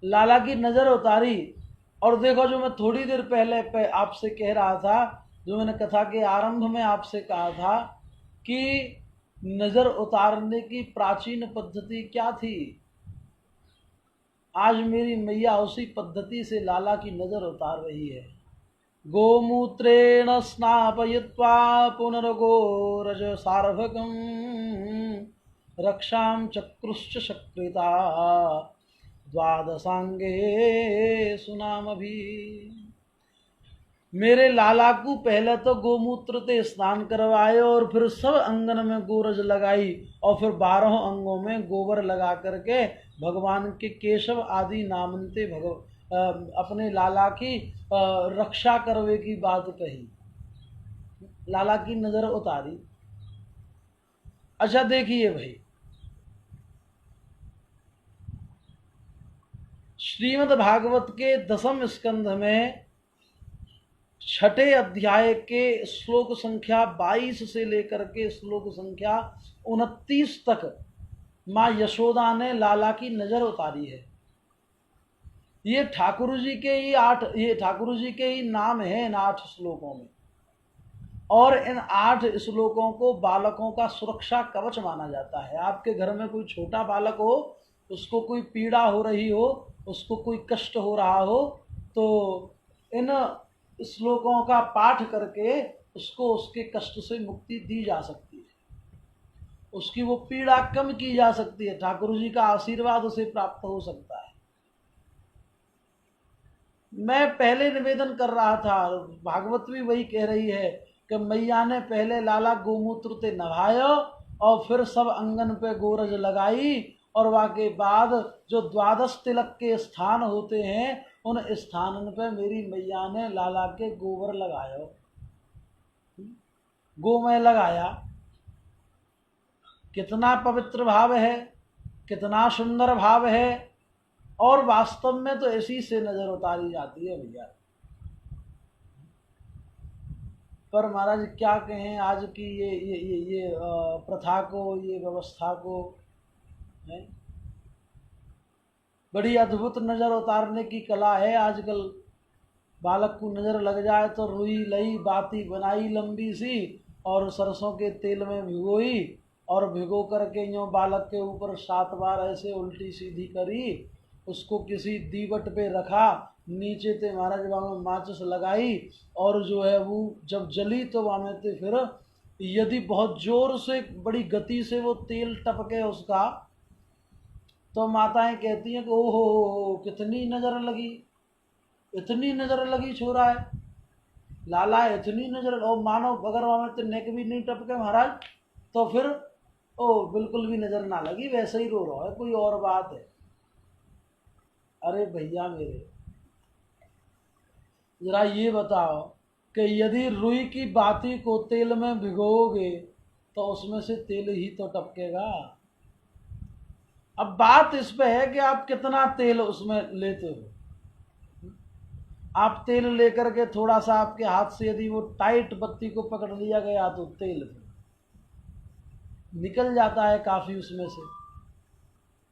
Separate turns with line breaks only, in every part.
लाला की नज़र उतारी। और देखो, जो मैं थोड़ी देर पहले आपसे कह रहा था, जो मैंने कथा के आरंभ में आपसे कहा था कि नज़र उतारने की प्राचीन पद्धति क्या थी, आज मेरी मैया उसी पद्धति से लाला की नज़र उतार रही है। गोमूत्रेण स्नापयित्वा पुनर्गोरज सार्भकं रक्षां चक्रुश्च शक्रिता द्वादशांगे सुनाम भी। मेरे लाला को पहले तो गोमूत्र से स्नान करवाए और फिर सब अंगन में गोरज लगाई और फिर 12 अंगों में गोबर लगा करके भगवान के केशव आदि नामनते अपने लाला की रक्षा करवे की बात कही, लाला की नजर उतारी। अच्छा देखिए भाई, श्रीमद् भागवत के 10वें स्कंध में 6ठे अध्याय के श्लोक संख्या 22 से लेकर के श्लोक संख्या 29 तक माँ यशोदा ने लाला की नजर उतारी है। ये ठाकुर जी के ही नाम है इन 8 श्लोकों में। और इन 8 श्लोकों को बालकों का सुरक्षा कवच माना जाता है। आपके घर में कोई छोटा बालक हो, उसको कोई पीड़ा हो रही हो, उसको कोई कष्ट हो रहा हो, तो इन श्लोकों का पाठ करके उसको उसके कष्ट से मुक्ति दी जा सकती है, उसकी वो पीड़ा कम की जा सकती है, ठाकुर जी का आशीर्वाद उसे प्राप्त हो सकता है। मैं पहले निवेदन कर रहा था, भागवत भी वही कह रही है कि मैया ने पहले लाला गोमूत्र से नहायो और फिर सब अंगन पे गोरज लगाई और वाके बाद जो 12 तिलक के स्थान होते हैं उन स्थानन पे मेरी मैया ने लाला के गोबर लगायो, गोमय लगाया। कितना पवित्र भाव है, कितना सुंदर भाव है। और वास्तव में तो ऐसी से नजर उतारी जाती है भैया। पर महाराज क्या कहें आज की ये प्रथा को, ये व्यवस्था को है। बड़ी अद्भुत नज़र उतारने की कला है आजकल। बालक को नज़र लग जाए तो रुई लई बाती बनाई लंबी सी और सरसों के तेल में भिगोई और भिगो करके यूँ बालक के ऊपर 7 बार ऐसे उल्टी सीधी करी, उसको किसी दीवट पे रखा, नीचे ते महाराज वहाँ में माचिस लगाई और जो है वो जब जली तो वहाँ में ते फिर यदि बहुत जोर से बड़ी गति से वो तेल टपके उसका, तो माताएं कहती हैं कि ओहो कितनी नज़र लगी, इतनी नज़र लगी छोरा है लाला, इतनी नज़र। और मानो अगर वहाँ में तो नेक भी नहीं टपके महाराज तो फिर ओ बिल्कुल भी नज़र ना लगी, वैसे ही रो रहा है, कोई और बात है। अरे भैया मेरे, जरा ये बताओ कि यदि रुई की बाती को तेल में भिगोगे तो उसमें से तेल ही तो टपकेगा। अब बात इस पे है कि आप कितना तेल उसमें लेते हो। आप तेल लेकर के थोड़ा सा आपके हाथ से यदि वो टाइट बत्ती को पकड़ लिया गया तो तेल निकल जाता है काफ़ी उसमें से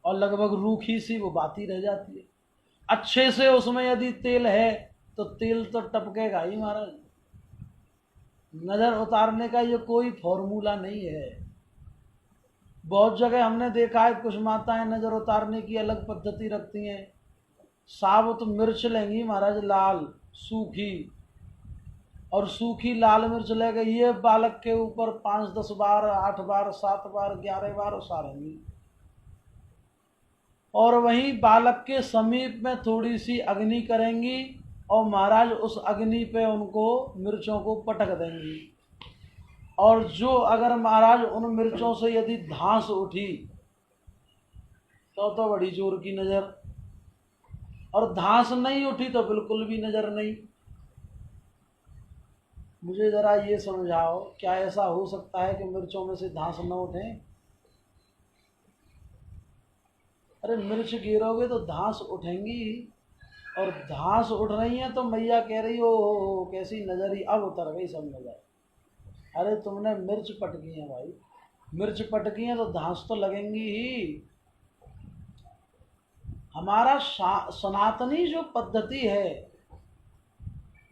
और लगभग रूखी सी वो बाती रह जाती है। अच्छे से उसमें यदि तेल है तो तेल तो टपकेगा ही महाराज। नज़र उतारने का ये कोई फॉर्मूला नहीं है। बहुत जगह हमने देखा है कुछ माताएं नज़र उतारने की अलग पद्धति रखती हैं। साबुत मिर्च लेंगी महाराज लाल सूखी, और सूखी लाल मिर्च ले गई ये बालक के ऊपर 5-10 बार 8 बार 7 बार 11 बार उसारेंगी और वहीं बालक के समीप में थोड़ी सी अग्नि करेंगी और महाराज उस अग्नि पे उनको मिर्चों को पटक देंगी। और जो अगर महाराज उन मिर्चों से यदि धांस उठी तो बड़ी जोर की नज़र, और धांस नहीं उठी तो बिल्कुल भी नज़र नहीं। मुझे ज़रा ये समझाओ, क्या ऐसा हो सकता है कि मिर्चों में से धांस न उठे? अरे मिर्च गिरोगे तो धांस उठेंगी, और धांस उठ रही है तो मैया कह रही हो कैसी नज़र ही अब उतर गई सब नज़र। अरे तुमने मिर्च पटकी है भाई, मिर्च पटकी है तो धांस तो लगेंगी ही। हमारा सनातनी जो पद्धति है,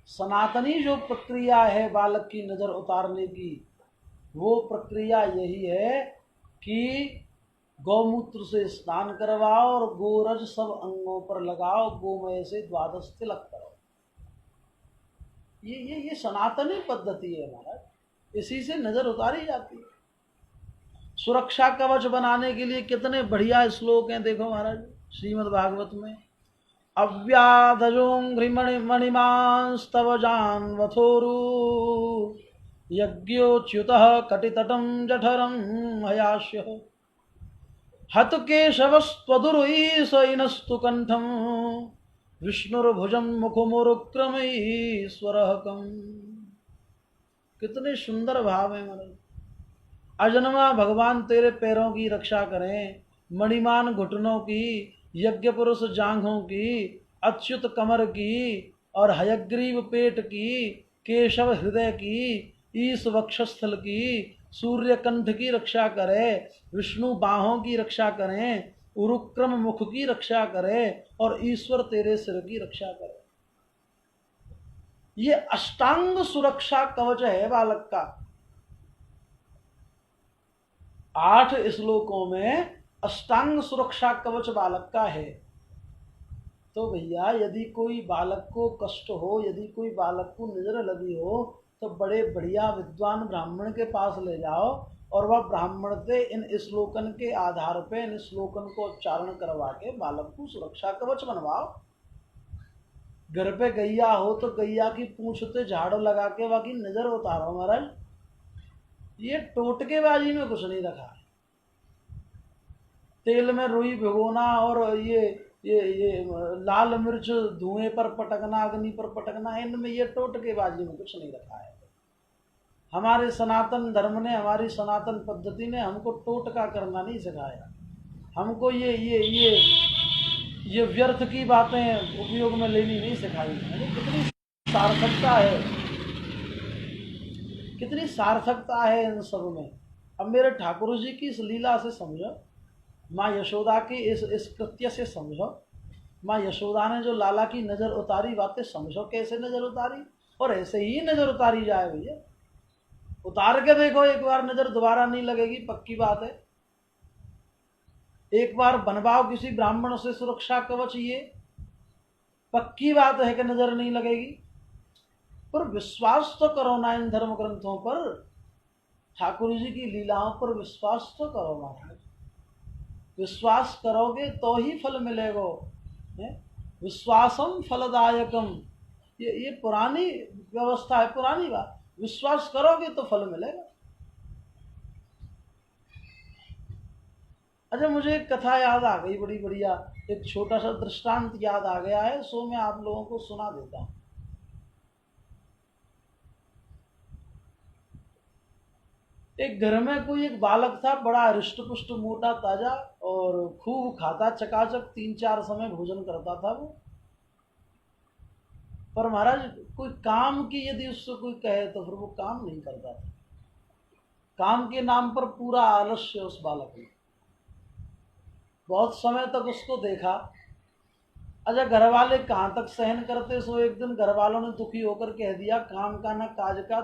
सनातनी जो प्रक्रिया है बालक की नज़र उतारने की, वो प्रक्रिया यही है कि गौमूत्र से स्नान करवाओ और गोरज सब अंगों पर लगाओ, गोमय से द्वादश तिलक करो। ये सनातनी पद्धति है महाराज, इसी से नजर उतारी जाती है। सुरक्षा कवच बनाने के लिए कितने बढ़िया श्लोक हैं, देखो महाराज श्रीमद् भागवत में। अव्याधजोंघ्रिमणिमांस्तव जानवथोरु यज्ञोच्युतः कटितटं जठरं हयास्यः हत केशवस्त्वदुरुईशैनस्तु कंठं विष्णुर्भुजं मुखमुरुक्रमैश्वरकम्। कितने सुंदर भाव है महाराज। अजन्मा भगवान तेरे पैरों की रक्षा करें, मणिमान घुटनों की, यज्ञ पुरुष जांघों की, अच्युत कमर की और हयग्रीव पेट की, केशव हृदय की, ईश वक्षस्थल की, सूर्य कंठ की रक्षा करे, विष्णु बाहों की रक्षा करें, उरुक्रम मुख की रक्षा करे और ईश्वर तेरे सिर की रक्षा करे। ये अष्टांग सुरक्षा कवच है बालक का। 8 श्लोकों में अष्टांग सुरक्षा कवच बालक का है। तो भैया यदि कोई बालक को कष्ट हो, यदि कोई बालक को नजर लगी हो, तो बड़े बढ़िया विद्वान ब्राह्मण के पास ले जाओ और वह ब्राह्मण से इन श्लोकन के आधार पे इन श्लोकन को उच्चारण करवा के बालक को सुरक्षा कवच बनवाओ। घर पे गैया हो तो गैया की पूंछ पे झाड़ू लगा के बाकी नजर उतारो महाराज। ये टोटकेबाजी में कुछ नहीं रखा है। तेल में रुई भिगोना और ये लाल मिर्च धुएं पर पटकना, अग्नि पर पटकना, इनमें ये टोटकेबाजी में कुछ नहीं रखा है। हमारे सनातन धर्म ने, हमारी सनातन पद्धति ने हमको टोटका करना नहीं सिखाया। हमको ये व्यर्थ की बातें उपयोग में लेनी नहीं सिखाई। कितनी सार्थकता है, कितनी सार्थकता है इन सब में। अब मेरे ठाकुर जी की इस लीला से समझो, माँ यशोदा की इस कृत्य से समझो। माँ यशोदा ने जो लाला की नज़र उतारी बातें समझो, कैसे नज़र उतारी, और ऐसे ही नज़र उतारी जाए भैया। उतार के देखो, एक बार नज़र दोबारा नहीं लगेगी, पक्की बात है। एक बार बनवाओ किसी ब्राह्मण से सुरक्षा कवच, ये पक्की बात है कि नज़र नहीं लगेगी। पर विश्वास तो करो ना इन धर्म ग्रंथों पर, ठाकुर जी की लीलाओं पर विश्वास तो करो महाराज। विश्वास करोगे तो ही फल मिलेगा। विश्वासम फलदायकम, ये पुरानी व्यवस्था है, पुरानी बात। विश्वास करोगे तो फल मिलेगा। अच्छा, मुझे एक कथा याद आ गई बड़ी बढ़िया, एक छोटा सा दृष्टांत याद आ गया है, सो मैं आप लोगों को सुना देता हूँ। एक घर में कोई एक बालक था, बड़ा हृष्ट पुष्ट मोटा ताजा और खूब खाता चकाचक, 3-4 समय भोजन करता था वो। पर महाराज कोई काम की यदि उससे कोई कहे तो फिर वो काम नहीं करता था। काम के नाम पर पूरा आलस्य उस बालक ने। बहुत समय तक उसको देखा। अच्छा, घर वाले कहाँ तक सहन करते, सो एक दिन घर वालों ने दुखी होकर कह दिया, काम का न काज का